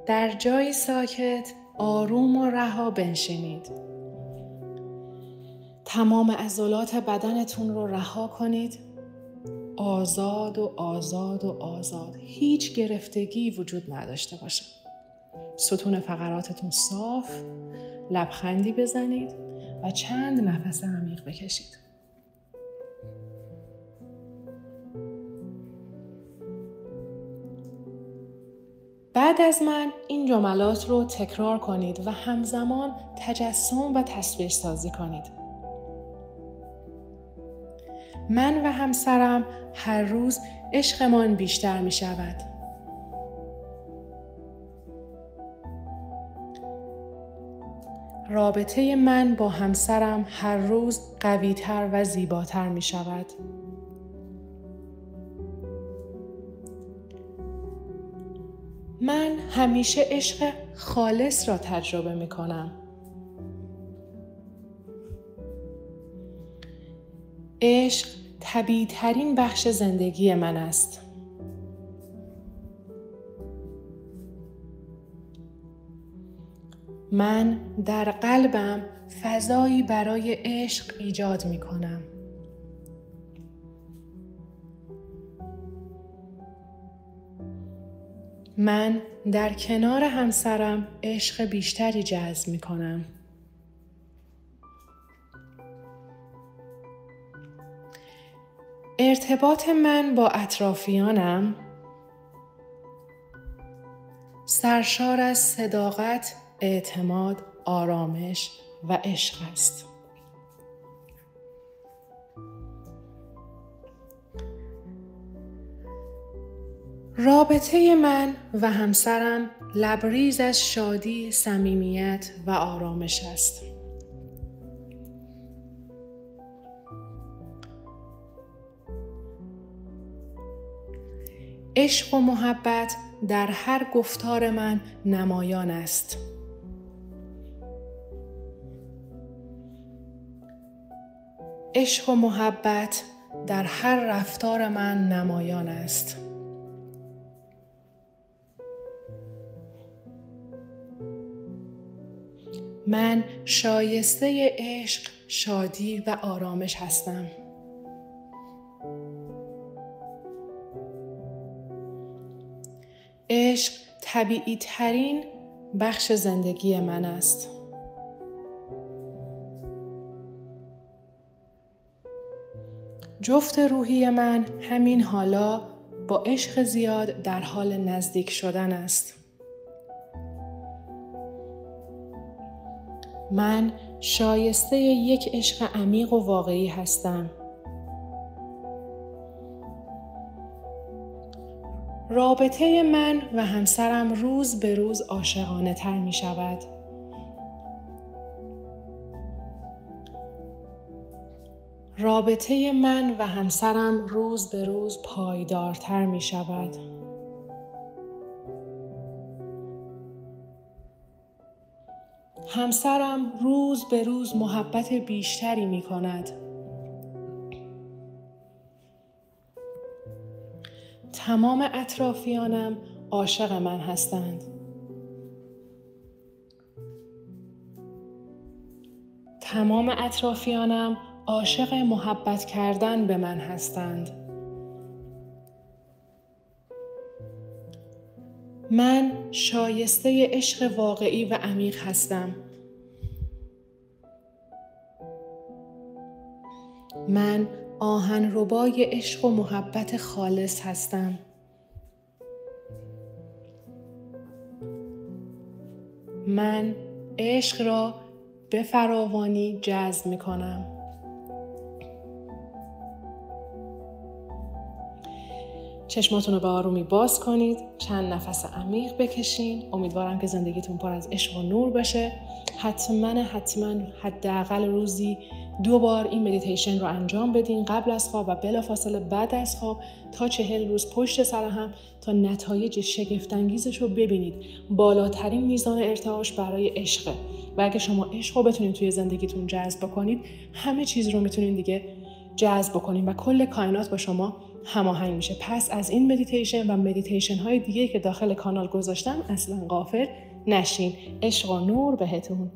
در جایی ساکت، آروم و رها بنشینید. تمام عضلات بدنتون رو رها کنید. آزاد و آزاد و آزاد. هیچ گرفتگی وجود نداشته باشه. ستون فقراتتون صاف، لبخندی بزنید و چند نفس عمیق بکشید. بعد از من این جملات رو تکرار کنید و همزمان تجسم و تصویر سازی کنید. من و همسرم هر روز عشقمان بیشتر می شود. رابطه من با همسرم هر روز قوی‌تر و زیباتر می شود. من همیشه عشق خالص را تجربه می کنم. عشق طبیعی ترین بخش زندگی من است. من در قلبم فضایی برای عشق ایجاد می کنم. من در کنار همسرم عشق بیشتری جذب می کنم. ارتباط من با اطرافیانم سرشار از صداقت، اعتماد، آرامش و عشق است. رابطه من و همسرم لبریز از شادی، صمیمیت و آرامش است. عشق و محبت در هر گفتار من نمایان است. عشق و محبت در هر رفتار من نمایان است. من شایسته عشق، شادی و آرامش هستم. عشق طبیعی ترین بخش زندگی من است. جفت روحی من همین حالا با عشق زیاد در حال نزدیک شدن است. من شایسته یک عشق عمیق و واقعی هستم. رابطه من و همسرم روز به روز عاشقانه تر می شود. رابطه من و همسرم روز به روز پایدارتر می شود. همسرم روز به روز محبت بیشتری می کند. تمام اطرافیانم عاشق من هستند. تمام اطرافیانم عاشق محبت کردن به من هستند. من شایسته عشق واقعی و عمیق هستم. من آهنربای عشق و محبت خالص هستم. من عشق را به فراوانی جذب می کنم. چشماتون رو به آرومی باز کنید. چند نفس عمیق بکشین. امیدوارم که زندگیتون پر از عشق و نور باشه. حتما حداقل روزی 2 بار این مدیتیشن رو انجام بدین، قبل از خواب و بلافاصله بعد از خواب تا 40 روز پشت سر هم، تا نتایج شگفت‌انگیزش رو ببینید. بالاترین میزان ارتعاش برای عشقه و اگه شما عشق رو بتونید توی زندگیتون جذب کنید، همه چیز رو میتونید دیگه جذب کنید و کل کائنات با شما هماهنگ میشه. پس از این مدیتیشن و مدیتیشن های دیگه که داخل کانال گذاشتم اصلا غافل نشین. عشق و نور بهتون.